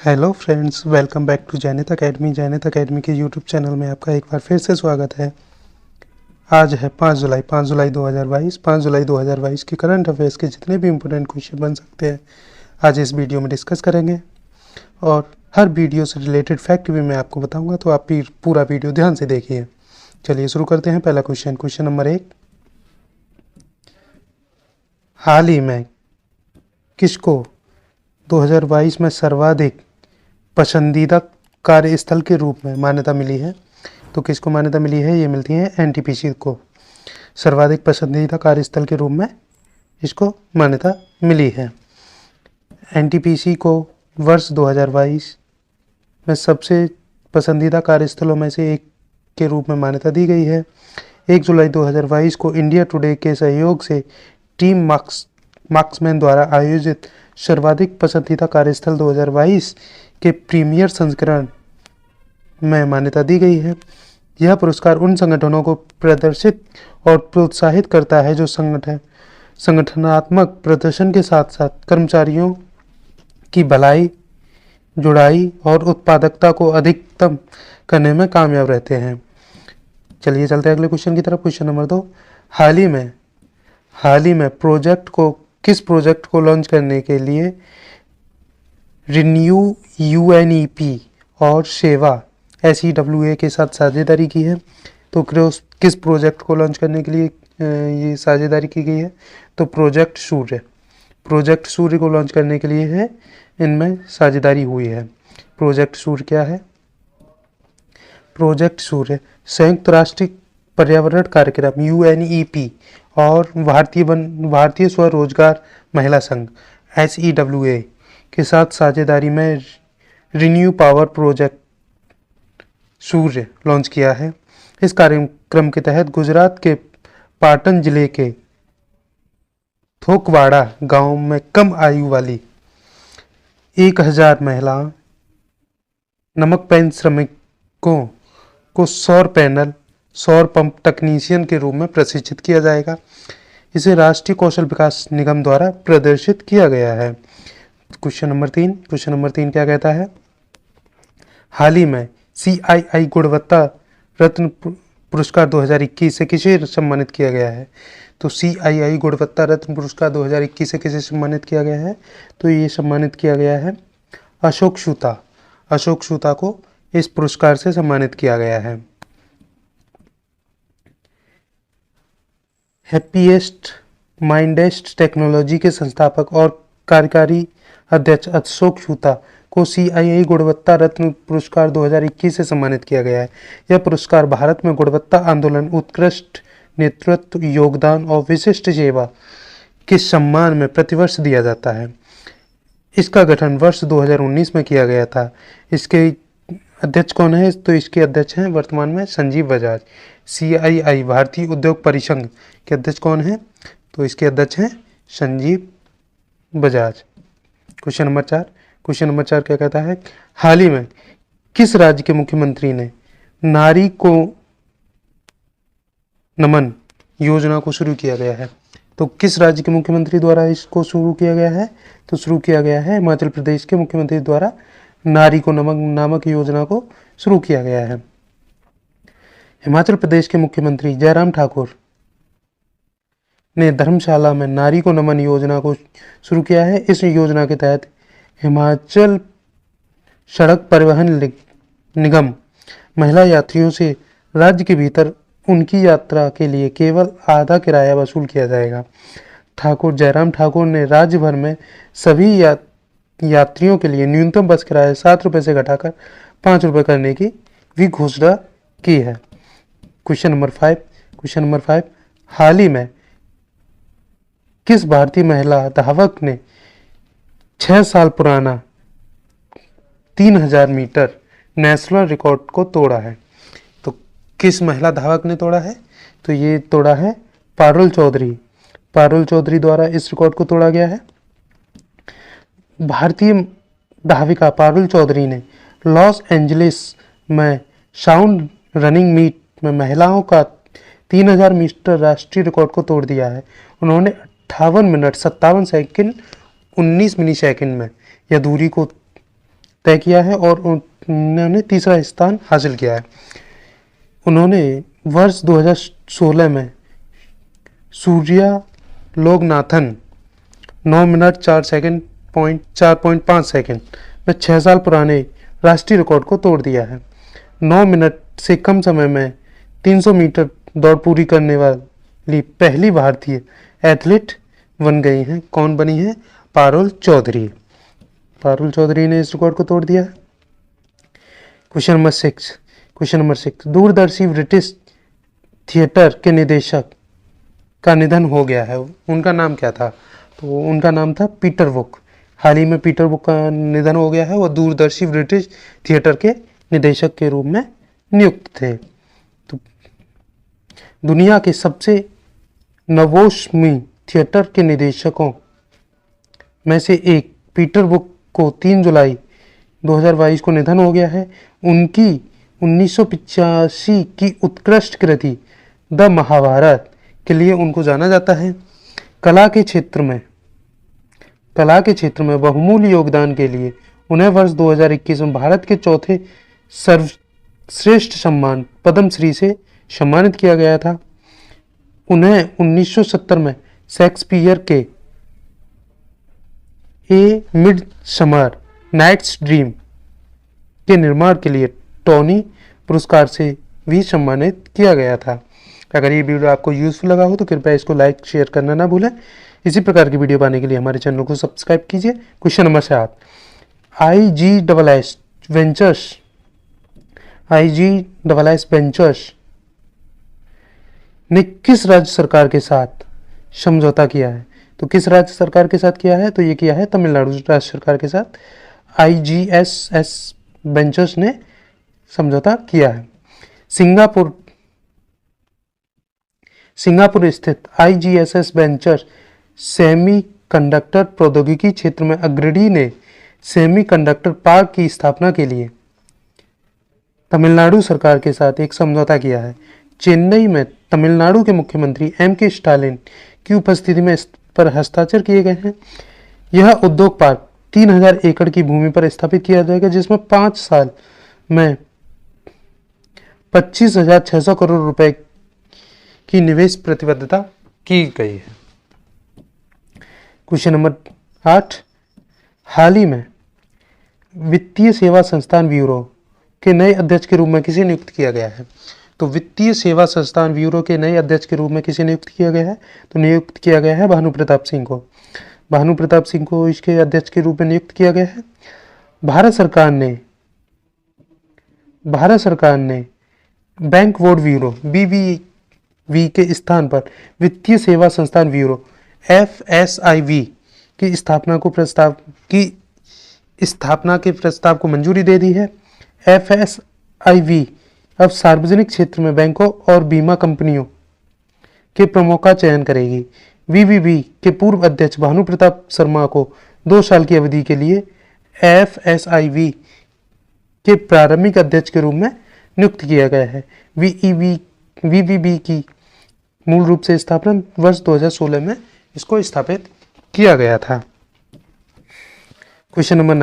Hello friends, welcome back to Jainit academy. Jainit academy के YouTube channel में आपका एक बार फिर से स्वागत है। आज है 5 जुलाई 2022। 5 जुलाई 2022 के करंट अफेयर्स के जितने भी इम्पोर्टेंट क्वेश्चन बन सकते हैं आज इस वीडियो में डिस्कस करेंगे, और हर वीडियो से रिलेटेड फैक्ट भी मैं आपको बताऊंगा, तो आप भी पूरा वीडियो ध्यान से देखिए। चलिए शुरू करते हैं। पहला क्वेश्चन नंबर 1, हाल ही में किसको 2022 में सर्वाधिक पसंदीदा कार्यस्थल के रूप में मान्यता मिली है? तो किसको मान्यता मिली है? ये मिलती है एनटीपीसी को। सर्वाधिक पसंदीदा कार्यस्थल के रूप में इसको मान्यता मिली है। एनटीपीसी को वर्ष 2022 में सबसे पसंदीदा कार्यस्थलों में से एक के रूप में मान्यता दी गई है। 1 जुलाई 2022 को इंडिया टुडे के सहयोग से टीम मार्क्समैन द्वारा आयोजित सर्वाधिक पसंदीदा कार्यस्थल 2022 के प्रीमियर संस्करण में मान्यता दी गई है। यह पुरस्कार उन संगठनों को प्रदर्शित और प्रोत्साहित करता है जो संगठनात्मक प्रदर्शन के साथ साथ कर्मचारियों की भलाई, जुड़ाई और उत्पादकता को अधिकतम करने में कामयाब रहते हैं। चलिए चलते हैं अगले क्वेश्चन की तरफ। क्वेश्चन नंबर 2, हाल ही में किस प्रोजेक्ट को लॉन्च करने के लिए रिन्यू यूएनईपी और सेवा SEWA के साथ साझेदारी की है? तो किस प्रोजेक्ट को लॉन्च करने के लिए ये साझेदारी की गई है? तो प्रोजेक्ट सूर्य को लॉन्च करने के लिए है इनमें साझेदारी हुई है। प्रोजेक्ट सूर्य क्या है? प्रोजेक्ट सूर्य संयुक्त राष्ट्र पर्यावरण कार्यक्रम UNEP और भारतीय स्वरोजगार महिला संघ SEWA के साथ साझेदारी में रिन्यू पावर प्रोजेक्ट सूर्य लॉन्च किया है। इस कार्यक्रम के तहत गुजरात के पाटन जिले के थोकवाड़ा गांव में कम आयु वाली 1000 महिला नमक पैन श्रमिकों को सौर पंप तकनीशियन के रूप में प्रशिक्षित किया जाएगा। इसे राष्ट्रीय कौशल विकास निगम द्वारा प्रदर्शित किया गया है। क्वेश्चन नंबर 3 क्या कहता है? हाल ही में CII गुणवत्ता रत्न पुरस्कार 2021 से किसे सम्मानित किया गया है? तो CII गुणवत्ता रत्न पुरस्कार 2021 से किसे सम्मानित किया गया है? तो ये सम्मानित किया गया है अशोक शूता को इस पुरस्कार से सम्मानित किया गया है। हैप्पीएस्ट माइंडेस्ट टेक्नोलॉजी के संस्थापक और कार्यकारी अध्यक्ष अशोक शूता को CII गुणवत्ता रत्न पुरस्कार 2021 से सम्मानित किया गया है। यह पुरस्कार भारत में गुणवत्ता आंदोलन, उत्कृष्ट नेतृत्व, योगदान और विशिष्ट सेवा के सम्मान में प्रतिवर्ष दिया जाता है। इसका गठन वर्ष 2019 में किया गया था। इसके अध्यक्ष कौन है? तो इसके अध्यक्ष हैं वर्तमान में संजीव बजाज। CII भारतीय उद्योग परिसंघ के अध्यक्ष कौन है? तो इसके अध्यक्ष हैं संजीव बजाज। क्वेश्चन नंबर 4 क्या कहता है? हाल ही में किस राज्य के मुख्यमंत्री ने नारी को नमन योजना को शुरू किया गया है? तो किस राज्य के मुख्यमंत्री द्वारा इसको शुरू किया गया है? तो शुरू किया गया है हिमाचल प्रदेश के मुख्यमंत्री द्वारा नारी को नमन नामक योजना को शुरू किया गया है। हिमाचल प्रदेश के मुख्यमंत्री जयराम ठाकुर ने धर्मशाला में नारी को नमन योजना को शुरू किया है। इस योजना के तहत हिमाचल सड़क परिवहन निगम महिला यात्रियों से राज्य के भीतर उनकी यात्रा के लिए केवल आधा किराया वसूल किया जाएगा। जयराम ठाकुर ने राज्य भर में सभी यात्रियों के लिए न्यूनतम बस किराया 7 रुपये से घटाकर 5 रुपये करने की भी घोषणा की है। क्वेश्चन नंबर 5, हाल ही में किस भारतीय महिला धावक ने 6 साल पुराना 3000 मीटर नेशनल रिकॉर्ड को तोड़ा है? तो किस महिला धावक ने तोड़ा है? तो ये तोड़ा है पारुल चौधरी द्वारा इस रिकॉर्ड को तोड़ा गया है। भारतीय धाविका पारुल चौधरी ने लॉस एंजलिस में साउंड रनिंग मीट में महिलाओं का 3000 मीटर राष्ट्रीय रिकॉर्ड को तोड़ दिया है। उन्होंने 58 मिनट 57 सेकंड 19 मिली सेकंड में यह दूरी को तय किया है और उन्होंने तीसरा स्थान हासिल किया है। उन्होंने वर्ष 2016 में सूर्या लोकनाथन 9 मिनट 4.5 सेकंड में 6 साल पुराने राष्ट्रीय रिकॉर्ड को तोड़ दिया है। 9 मिनट से कम समय में 300 मीटर दौड़ पूरी करने वाली पहली भारतीय एथलीट बन गई हैं। कौन बनी है? पारुल चौधरी। पारुल चौधरी ने इस रिकॉर्ड को तोड़ दिया है। क्वेश्चन नंबर 6 दूरदर्शी ब्रिटिश थिएटर के निदेशक का निधन हो गया है। उनका नाम क्या था? तो उनका नाम था पीटर बुक। हाल ही में पीटर बुक का निधन हो गया है। वो दूरदर्शी ब्रिटिश थिएटर के निदेशक के रूप में नियुक्त थे। तो दुनिया के सबसे नवोन्मेषी थिएटर के निदेशकों में से एक पीटर बुक को 3 जुलाई 2022 को निधन हो गया है। उनकी 1985 की उत्कृष्ट कृति द महाभारत के लिए उनको जाना जाता है। कला के क्षेत्र में बहुमूल्य योगदान के लिए उन्हें वर्ष 2021 में भारत के चौथे सर्वश्रेष्ठ सम्मान पद्मश्री से सम्मानित किया गया था। उन्हें 1970 में शेक्सपियर के ए मिडसमर नाइट्स ड्रीम के निर्माण के लिए टोनी पुरस्कार से भी सम्मानित किया गया था। अगर ये वीडियो आपको यूजफुल लगा हो तो कृपया इसको लाइक शेयर करना ना भूलें। इसी प्रकार की वीडियो पाने के लिए हमारे चैनल को सब्सक्राइब कीजिए। क्वेश्चन नंबर 7 IGSS वेंचर्स ने किस राज्य सरकार के साथ समझौता किया है? तो किस राज्य सरकार के साथ किया है? तो ये किया है तमिलनाडु राज्य सरकार के साथ IGSS वेंचर्स ने समझौता किया है। सिंगापुर स्थित IGSS वेंचर्स सेमीकंडक्टर प्रौद्योगिकी क्षेत्र में अग्रणी ने सेमीकंडक्टर पार्क की स्थापना के लिए तमिलनाडु सरकार के साथ एक समझौता किया है। चेन्नई में तमिलनाडु के मुख्यमंत्री M.K. स्टालिन की उपस्थिति में इस पर हस्ताक्षर किए गए हैं। यह उद्योग पार्क 3000 एकड़ की भूमि पर स्थापित किया जाएगा, जिसमें 5 साल में 25,600 करोड़ रुपए की निवेश प्रतिबद्धता की गई है। क्वेश्चन नंबर 8 हाल ही में वित्तीय सेवा संस्थान ब्यूरो के नए अध्यक्ष के रूप में किसे नियुक्त किया गया है? तो वित्तीय सेवा संस्थान ब्यूरो के नए अध्यक्ष के रूप में किसे नियुक्त किया गया है? तो नियुक्त किया गया है भानु प्रताप सिंह को। भानु प्रताप सिंह को इसके अध्यक्ष के रूप में नियुक्त किया गया है। भारत सरकार ने बैंक बोर्ड ब्यूरो BBB के स्थान पर वित्तीय सेवा संस्थान ब्यूरो FSIB की स्थापना के प्रस्ताव को मंजूरी दे दी है। FSIB अब सार्वजनिक क्षेत्र में बैंकों और बीमा कंपनियों के प्रमुख का चयन करेगी। BBB के पूर्व अध्यक्ष भानु प्रताप शर्मा को 2 साल की अवधि के लिए FSIB के प्रारंभिक अध्यक्ष के रूप में नियुक्त किया गया है। BBB की मूल रूप से स्थापना वर्ष 2016 में इसको स्थापित किया गया था। क्वेश्चन नंबर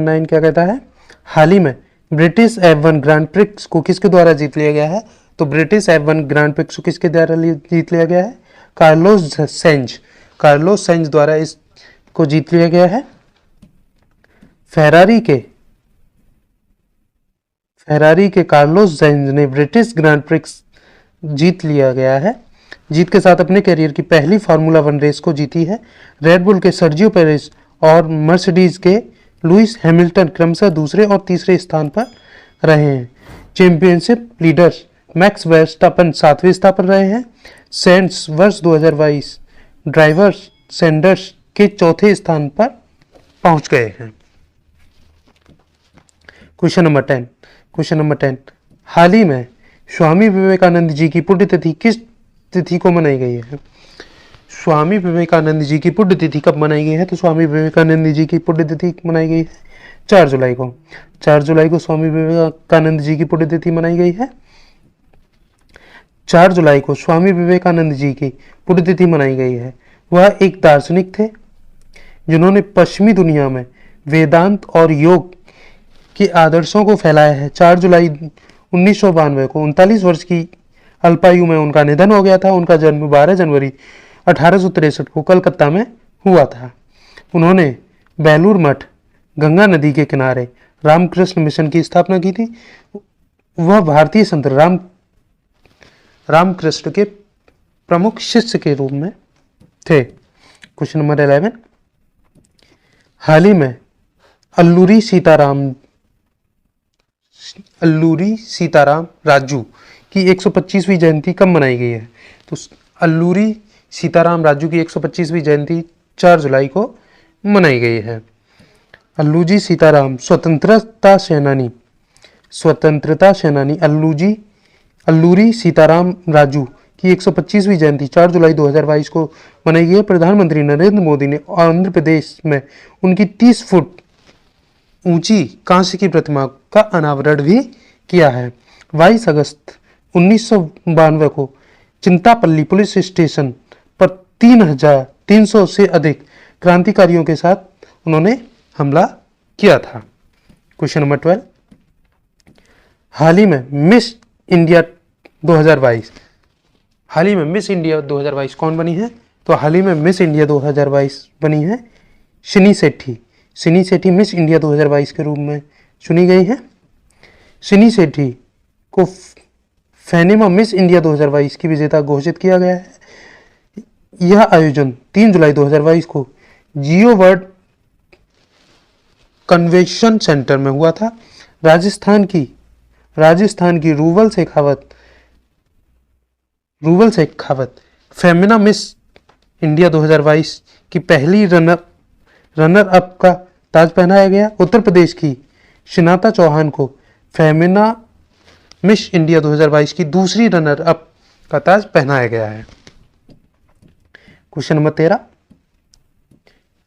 9 क्या कहता है? हाल ही में ब्रिटिश F1 ग्रांड प्रिक्स को किसके द्वारा जीत लिया गया है? तो ब्रिटिश F1 ग्रांड प्रिक्स को किसके द्वारा जीत लिया गया है? कार्लोस सेंज द्वारा इसको जीत लिया गया है। फेरारी के कार्लोस सेंज ने ब्रिटिश ग्रांड प्रिक्स जीत लिया गया है। जीत के साथ अपने करियर की पहली फार्मूला 1 रेस को जीती है। रेडबुल के सर्जियो पेरेस और मर्सिडीज के लुइस हैमिल्टन क्रमशः दूसरे और तीसरे स्थान पर रहे हैं। चैंपियनशिप लीडर्स मैक्स वर्स्टापन 7वें स्थान पर रहे हैं। सेंड्स वर्ष 2022 ड्राइवर्स सैंडर्स के 4थे स्थान पर पहुंच गए हैं। क्वेश्चन नंबर 10 हाल ही में स्वामी विवेकानंद जी की पुण्यतिथि किस तिथि को मनाई गई है? स्वामी विवेकानंद जी की पुण्यतिथि कब मनाई गई है? तो स्वामी विवेकानंद जी की पुण्यतिथि मनाई गई है 4 जुलाई को। 4 जुलाई को स्वामी विवेकानंद जी की पुण्यतिथि मनाई गई है। 4 जुलाई को स्वामी विवेकानंद जी की पुण्यतिथि मनाई गई है। वह एक दार्शनिक थे जिन्होंने पश्चिमी दुनिया में वेदांत और योग के आदर्शों को फैलाया है। 4 जुलाई 1992 को 39 वर्ष की अल्पायु में उनका निधन हो गया था। उनका जन्म 12 जनवरी 1863 को कलकत्ता में हुआ था। उन्होंने बेलूर मठ, गंगा नदी के किनारे रामकृष्ण मिशन की स्थापना की थी। वह भारतीय संत रामकृष्ण के प्रमुख शिष्य के रूप में थे। क्वेश्चन नंबर 11, हाल ही में अल्लूरी सीताराम राजू की 125वीं जयंती कब मनाई गई है? तो अल्लूरी सीताराम राजू की 125वीं जयंती 4 जुलाई को मनाई गई है। अल्लूरी सीताराम स्वतंत्रता सेनानी अल्लूरी सीताराम राजू की 125वीं जयंती 4 जुलाई 2022 को मनाई गई है। प्रधानमंत्री नरेंद्र मोदी ने आंध्र प्रदेश में उनकी 30 फुट ऊंची कांस्य की प्रतिमा का अनावरण भी किया है। 22 अगस्त 1992 को चिंतापल्ली पुलिस स्टेशन पर 3,300 से अधिक क्रांतिकारियों के साथ उन्होंने हमला किया था। क्वेश्चन नंबर 12, हाल ही में मिस इंडिया 2022 कौन बनी है? तो हाल ही में मिस इंडिया 2022 बनी है शिनी सेठी मिस इंडिया 2022 के रूप में चुनी गई है। शिनी सेठी को फेनिमा मिस इंडिया 2022 की विजेता घोषित किया गया है। यह आयोजन 3 जुलाई 2022 को जियो वर्ल्ड कन्वेंशन सेंटर में हुआ था। राजस्थान की rouble Shekhawat Femina miss India 2022 की पहली रनर अप का ताज पहनाया गया। उत्तर प्रदेश की शिनाता चौहान को फेमिना मिस इंडिया 2022 की दूसरी रनर अप का ताज पहनाया गया है। क्वेश्चन नंबर 13,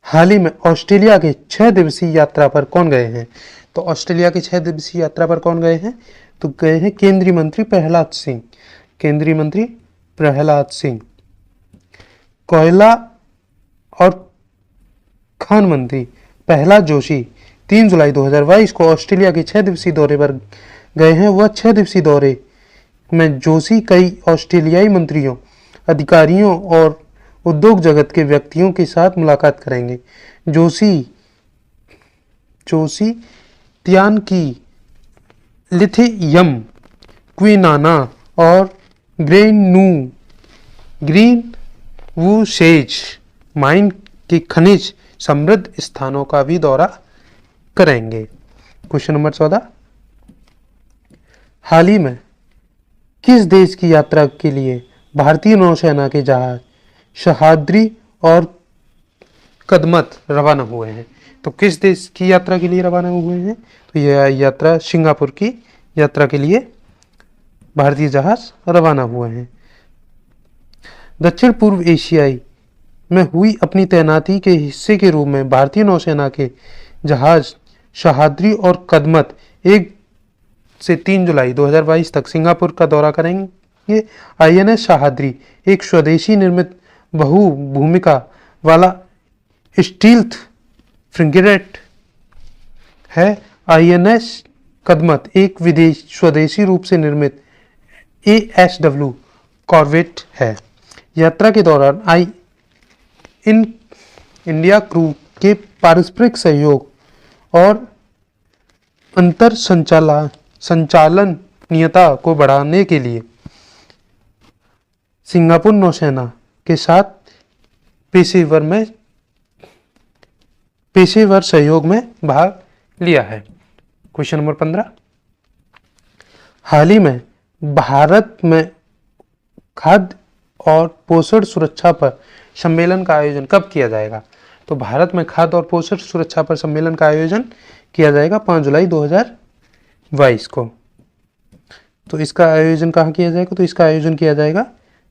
हाल ही में ऑस्ट्रेलिया के 6 दिवसीय यात्रा पर कौन गए हैं? तो ऑस्ट्रेलिया की 6 दिवसीय यात्रा पर कौन गए हैं? तो गए हैं केंद्रीय मंत्री प्रहलाद सिंह। कोयला और खान मंत्री प्रहलाद जोशी 3 जुलाई 2022 को ऑस्ट्रेलिया के 6 दिवसीय दौरे पर गए हैं। वह 6 दिवसीय दौरे में जोशी कई ऑस्ट्रेलियाई मंत्रियों, अधिकारियों और उद्योग जगत के व्यक्तियों के साथ मुलाकात करेंगे। जोशी त्यान की लिथियम, क्विनाना और ग्रीन वूशेज माइन के खनिज समृद्ध स्थानों का भी दौरा करेंगे। क्वेश्चन नंबर 14, हाल ही में किस देश की यात्रा के लिए भारतीय नौसेना के जहाज सह्याद्री और कदमत रवाना हुए हैं? तो किस देश की यात्रा के लिए रवाना हुए हैं? तो यह यात्रा सिंगापुर की यात्रा के लिए भारतीय जहाज रवाना हुए हैं। दक्षिण पूर्व एशियाई में हुई अपनी तैनाती के हिस्से के रूप में भारतीय नौसेना के जहाज सह्याद्री और कदमत 1 से 3 जुलाई 2022 तक सिंगापुर का दौरा करेंगे। INS सह्याद्री एक स्वदेशी निर्मित बहु भूमिका वाला स्टील्थ फ्रिगेट है। INS कदमत एक स्वदेशी रूप से निर्मित ASW कॉर्वेट है। यात्रा के दौरान इंडिया क्रू के पारस्परिक सहयोग और अंतर संचालनीयता को बढ़ाने के लिए सिंगापुर नौसेना के साथ पेशेवर सहयोग में भाग लिया है। क्वेश्चन नंबर 15, हाल ही में भारत में खाद्य और पोषण सुरक्षा पर सम्मेलन का आयोजन कब किया जाएगा? तो भारत में खाद्य और पोषण सुरक्षा पर सम्मेलन का आयोजन किया जाएगा 5 जुलाई 2022 को। तो इसका आयोजन कहाँ किया जाएगा? तो इसका आयोजन किया जाएगा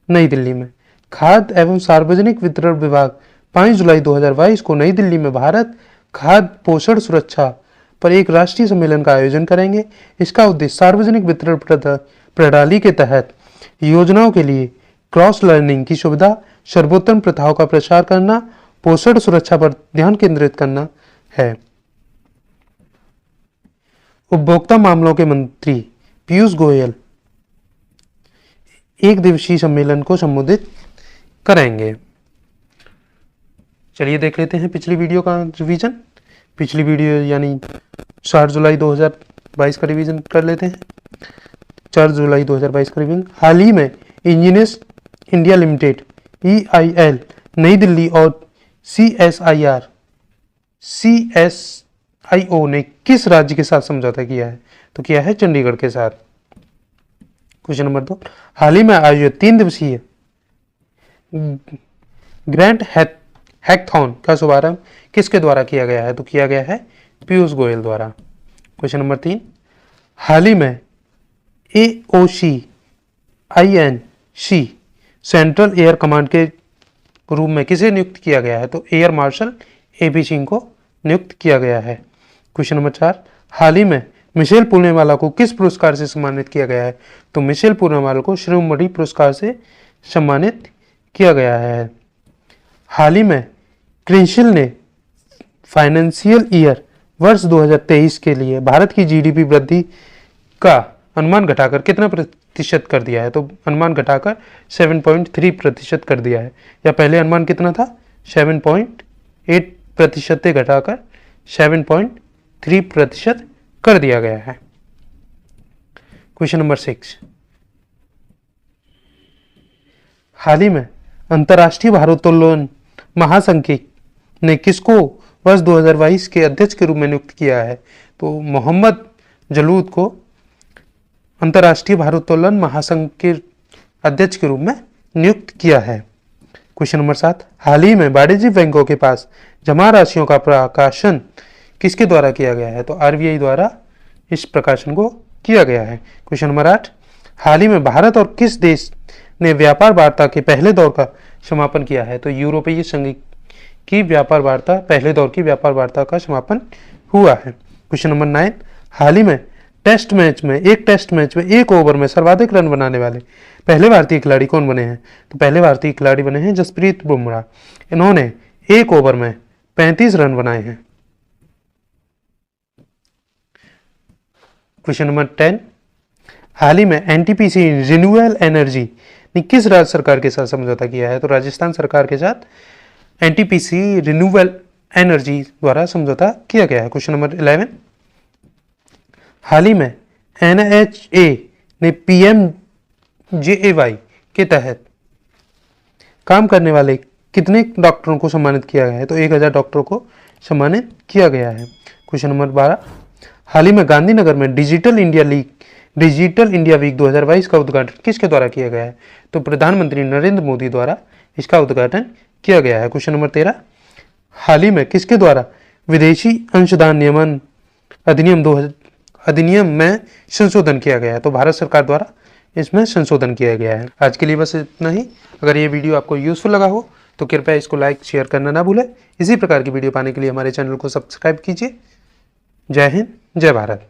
नई दिल्ली में। खाद्य एवं सार्वजनिक वितरण विभाग 5 जुलाई 2022 को नई दिल्ली में भारत खाद्य पोषण सुरक्षा पर एक राष्ट्रीय सम्मेलन का आयोजन करेंगे। इसका उद्देश्य सार्वजनिक वितरण प्रणाली के तहत योजनाओं के लिए क्रॉस लर्निंग की सुविधा, सर्वोत्तम प्रथाओं का प्रचार करना, पोषण सुरक्षा पर ध्यान केंद्रित करना है। उपभोक्ता मामलों के मंत्री पीयूष गोयल एक दिवसीय सम्मेलन को संबोधित करेंगे। चलिए देख लेते हैं पिछली वीडियो का रिवीजन। पिछली वीडियो यानी 4 जुलाई 2022 का रिवीजन कर लेते हैं। 4 जुलाई 2022 का रिवीजन। हाल ही में इंजीनियर्स इंडिया लिमिटेड EIL नई दिल्ली और CSIO ने किस राज्य के साथ समझौता किया है? तो किया है चंडीगढ़ के साथ। क्वेश्चन नंबर 2, हाल ही में आयोजित 3 दिवसीय ग्रैंड हैकथॉन का शुभारंभ किसके द्वारा किया गया है? तो किया गया है पीयूष गोयल द्वारा। क्वेश्चन नंबर 3, हाल ही में AOCINC सेंट्रल एयर कमांड के रूप में किसे नियुक्त किया गया है? तो एयर मार्शल AP सिंह को नियुक्त किया गया है। क्वेश्चन नंबर 4, हाल ही में मिशेल पूर्णेवाला को किस पुरस्कार से सम्मानित किया गया है? तो मिशेल पूर्णेवाला को शिरोमणि पुरस्कार से सम्मानित किया गया है। हाल ही में क्रिंशिल ने फाइनेंशियल ईयर वर्ष 2023 के लिए भारत की GDP वृद्धि का अनुमान घटाकर कितना प्रतिशत कर दिया है? तो अनुमान घटाकर 7.3% कर दिया है। या पहले अनुमान कितना था? 7.8% से घटाकर 7.3% कर दिया गया है। क्वेश्चन नंबर 6, हाल ही में अंतर्राष्ट्रीय भारोत्तोलन महासंघ ने किसको वर्ष 2022 के अध्यक्ष के रूप में नियुक्त किया है? तो मोहम्मद जलूद को अंतर्राष्ट्रीय भारोत्तोलन महासंघ के अध्यक्ष के रूप में नियुक्त किया है। क्वेश्चन नंबर 7, हाल ही में वाणिज्यिक बैंकों के पास जमा राशियों का प्रकाशन किसके द्वारा किया गया है? तो RBI द्वारा इस प्रकाशन को किया गया है। क्वेश्चन नंबर 8, हाल ही में भारत और किस देश ने व्यापार वार्ता के पहले दौर का समापन किया है? तो यूरोपीय संघ की व्यापार वार्ता, पहले दौर की व्यापार वार्ता का समापन हुआ है। क्वेश्चन नंबर 9, हाल ही में एक टेस्ट मैच में 1 ओवर में सर्वाधिक रन बनाने वाले पहले भारतीय खिलाड़ी कौन बने हैं? तो पहले भारतीय खिलाड़ी बने हैं जसप्रीत बुमराह। इन्होंने 1 ओवर में 35 रन बनाए हैं। क्वेश्चन नंबर 10, हाल ही में NTPC रिन्यूएबल एनर्जी ने किस राज्य सरकार के साथ समझौता किया है? तो राजस्थान सरकार के साथ NTPC रिन्यूएबल एनर्जी द्वारा समझौता किया गया है। क्वेश्चन नंबर 11, हाल ही में NHA ने PMJAY के तहत काम करने वाले कितने डॉक्टरों को सम्मानित किया गया है? तो 1000 डॉक्टरों को सम्मानित किया गया है। क्वेश्चन नंबर 12, हाल ही में गांधीनगर में डिजिटल इंडिया वीक 2022 का उद्घाटन किसके द्वारा किया गया है? तो प्रधानमंत्री नरेंद्र मोदी द्वारा इसका उद्घाटन किया गया है। क्वेश्चन नंबर 13, हाल ही में किसके द्वारा विदेशी अंशदान नियमन अधिनियम में संशोधन किया गया है? तो भारत सरकार द्वारा इसमें संशोधन किया गया है। आज के लिए बस इतना ही। अगर ये वीडियो आपको यूजफुल लगा हो तो कृपया इसको लाइक शेयर करना ना भूलें। इसी प्रकार की वीडियो पाने के लिए हमारे चैनल को सब्सक्राइब कीजिए। जय हिंद, जय भारत।